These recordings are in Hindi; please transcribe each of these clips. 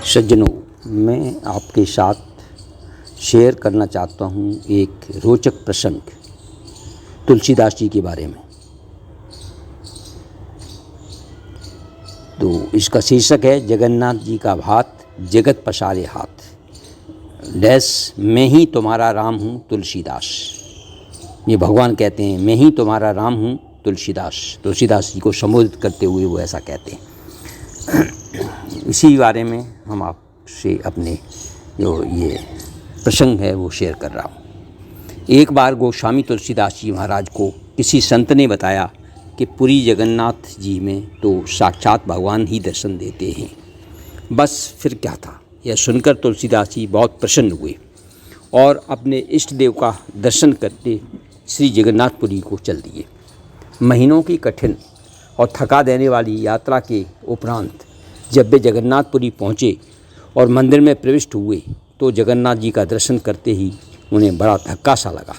सज्जनों, मैं आपके साथ शेयर करना चाहता हूँ एक रोचक प्रसंग तुलसीदास जी के बारे में। तो इसका शीर्षक है जगन्नाथ जी का भात जगत पसारे हाथ, डैश मैं ही तुम्हारा राम हूँ तुलसीदास। ये भगवान कहते हैं, मैं ही तुम्हारा राम हूँ तुलसीदास। तुलसीदास जी को संबोधित करते हुए वो ऐसा कहते हैं। इसी बारे में हम आपसे अपने जो ये प्रसंग है वो शेयर कर रहा हूँ। एक बार गोस्वामी तुलसीदास जी महाराज को किसी संत ने बताया कि पुरी जगन्नाथ जी में तो साक्षात भगवान ही दर्शन देते हैं। बस फिर क्या था, यह सुनकर तुलसीदास जी बहुत प्रसन्न हुए और अपने इष्ट देव का दर्शन करते श्री जगन्नाथपुरी को चल दिए। महीनों की कठिन और थका देने वाली यात्रा के उपरांत जब वे जगन्नाथपुरी पहुँचे और मंदिर में प्रविष्ट हुए तो जगन्नाथ जी का दर्शन करते ही उन्हें बड़ा धक्का सा लगा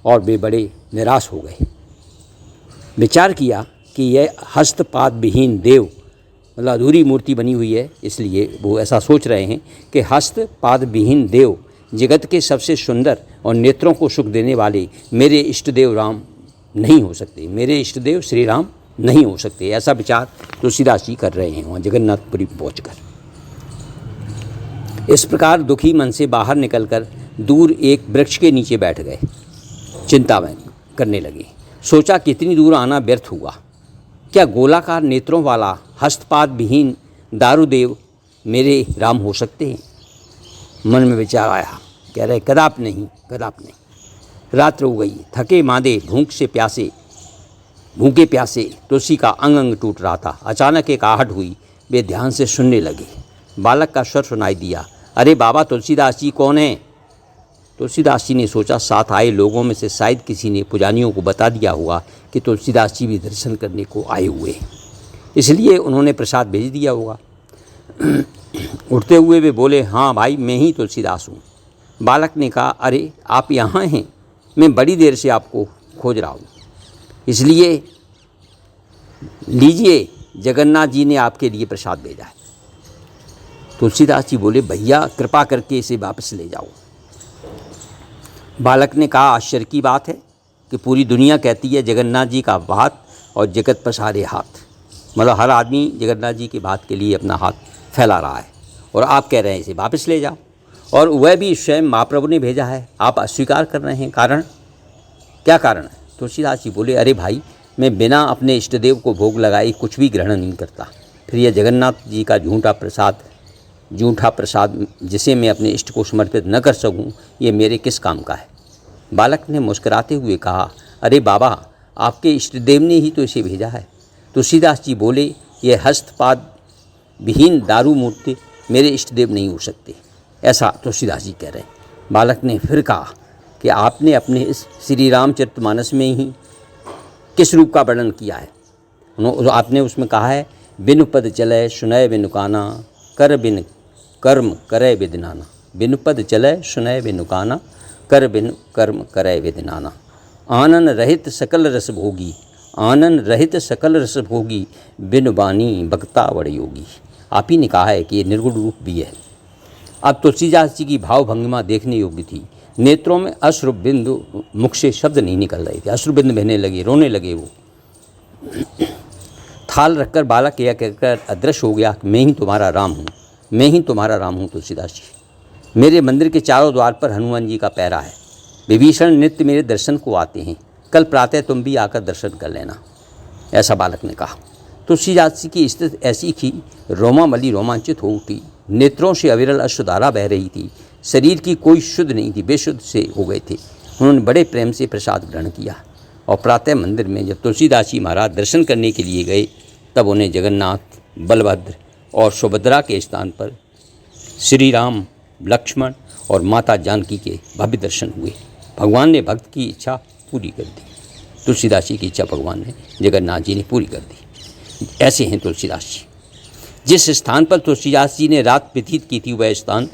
और वे बड़े निराश हो गए। विचार किया कि यह हस्तपाद विहीन देव, मतलब अधूरी मूर्ति बनी हुई है, इसलिए वो ऐसा सोच रहे हैं कि हस्तपाद विहीन देव जगत के सबसे सुंदर और नेत्रों को सुख देने वाले मेरे इष्ट देव राम नहीं हो सकते, मेरे इष्ट देव श्री राम नहीं हो सकते। ऐसा विचार तुलसीदास जी कर रहे हैं वहाँ जगन्नाथपुरी पहुँचकर। इस प्रकार दुखी मन से बाहर निकलकर दूर एक वृक्ष के नीचे बैठ गए। चिंता में करने लगे, सोचा कितनी दूर आना व्यर्थ हुआ। क्या गोलाकार नेत्रों वाला हस्तपाद विहीन दारुदेव मेरे राम हो सकते हैं? मन में विचार आया, कह रहे कदाप नहीं, कदाप नहीं। रात्र हो गई, थके मांदे भूखे प्यासे तुलसी का अंग अंग टूट रहा था। अचानक एक आहट हुई, वे ध्यान से सुनने लगे। बालक का स्वर सुनाई दिया, अरे बाबा तुलसीदास जी कौन है? तुलसीदास जी ने सोचा साथ आए लोगों में से शायद किसी ने पुजारियों को बता दिया होगा कि तुलसीदास जी भी दर्शन करने को आए हुए हैं, इसलिए उन्होंने प्रसाद भेज दिया होगा। उठते हुए वे बोले, हाँ भाई मैं ही तुलसीदास हूँ। बालक ने कहा, अरे आप यहाँ हैं, मैं बड़ी देर से आपको खोज रहा हूँ, इसलिए लीजिए जगन्नाथ जी ने आपके लिए प्रसाद भेजा है। तुलसीदास जी बोले, भैया कृपा करके इसे वापस ले जाओ। बालक ने कहा, आश्चर्य की बात है कि पूरी दुनिया कहती है जगन्नाथ जी का भात और जगत पसारे हाथ, मतलब हर आदमी जगन्नाथ जी के भात के लिए अपना हाथ फैला रहा है और आप कह रहे हैं इसे वापस ले जाओ, और वह भी स्वयं महाप्रभु ने भेजा है, आप अस्वीकार कर रहे हैं। कारण क्या कारण है? तुलसीदास जी बोले, अरे भाई मैं बिना अपने इष्ट देव को भोग लगाए कुछ भी ग्रहण नहीं करता, फिर यह जगन्नाथ जी का झूठा प्रसाद जिसे मैं अपने इष्ट को समर्पित न कर सकूं, ये मेरे किस काम का है? बालक ने मुस्कुराते हुए कहा, अरे बाबा आपके इष्ट देव ने ही तो इसे भेजा है। तुलसीदास जी बोले, ये हस्तपाद विहीन दारू मूर्ति मेरे इष्ट देव नहीं हो सकते। ऐसा तुलसीदास जी कह रहे हैं। बालक ने फिर कहा कि आपने अपने इस श्री रामचरितमानस में ही किस रूप का वर्णन किया है? आपने उसमें कहा है, बिनु पद चले सुनय बिनु काना, कर बिन कर्म करे विदिनाना। बिनु पद चले सुनय बिनु काना, कर बिन कर्म करे विदिनाना। आनन रहित सकल रस भोगी, आनन रहित सकल रस भोगी, बिनु बानी बक्ता बड़ योगी। आप ही ने कहा है कि ये निर्गुण रूप भी है। अब तुलसीदास जी की भाव भंगिमा देखने योग्य थी। नेत्रों में अश्रु बिंदु, मुख से शब्द नहीं निकल रहे थे, अश्रु बिंदु बहने लगे, रोने लगे। वो थाल रखकर बालक यह कहकर अदृश्य हो गया, मैं ही तुम्हारा राम हूँ, मैं ही तुम्हारा राम हूँ तुलसीदास जी। मेरे मंदिर के चारों द्वार पर हनुमान जी का पैरा है, विभीषण नित्य मेरे दर्शन को आते हैं, कल प्रातः तुम भी आकर दर्शन कर लेना। ऐसा बालक ने कहा। तुलसीदास जी की स्थिति ऐसी थी, रोमामली रोमांचित हो उठी, नेत्रों से अविरल अश्रुधारा बह रही थी, शरीर की कोई शुद्ध नहीं थी, बेशुद्ध से हो गए थे। उन्होंने बड़े प्रेम से प्रसाद ग्रहण किया और प्रातः मंदिर में जब तुलसीदास जी महाराज दर्शन करने के लिए गए तब उन्हें जगन्नाथ, बलभद्र और सुभद्रा के स्थान पर श्री राम, लक्ष्मण और माता जानकी के भव्य दर्शन हुए। भगवान ने भक्त की इच्छा पूरी कर दी। तुलसीदास जी की इच्छा भगवान ने, जगन्नाथ जी ने पूरी कर दी। ऐसे हैं तुलसीदास जी। जिस स्थान पर तुलसीदास जी ने रात व्यतीत की थी वह स्थान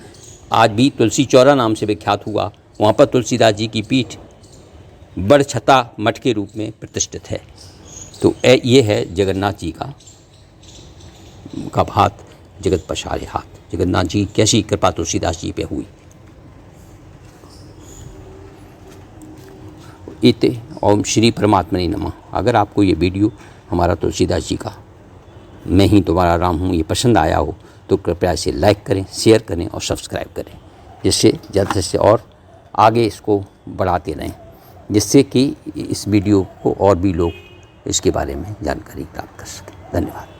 आज भी तुलसी चौरा नाम से विख्यात हुआ। वहाँ पर तुलसीदास जी की पीठ बड़छता मठ के रूप में प्रतिष्ठित है। तो ये है जगन्नाथ जी का भात जगत पसारे हाथ। जगन्नाथ जी कैसी कृपा तुलसीदास जी पे हुई। इते ओम श्री परमात्मने नमः। अगर आपको ये वीडियो हमारा तुलसीदास जी का मैं ही तुम्हारा राम हूँ ये पसंद आया हो तो कृपया इसे लाइक करें, शेयर करें और सब्सक्राइब करें, जिससे ज़्यादा से और आगे इसको बढ़ाते रहें, जिससे कि इस वीडियो को और भी लोग इसके बारे में जानकारी प्राप्त कर सकें। धन्यवाद।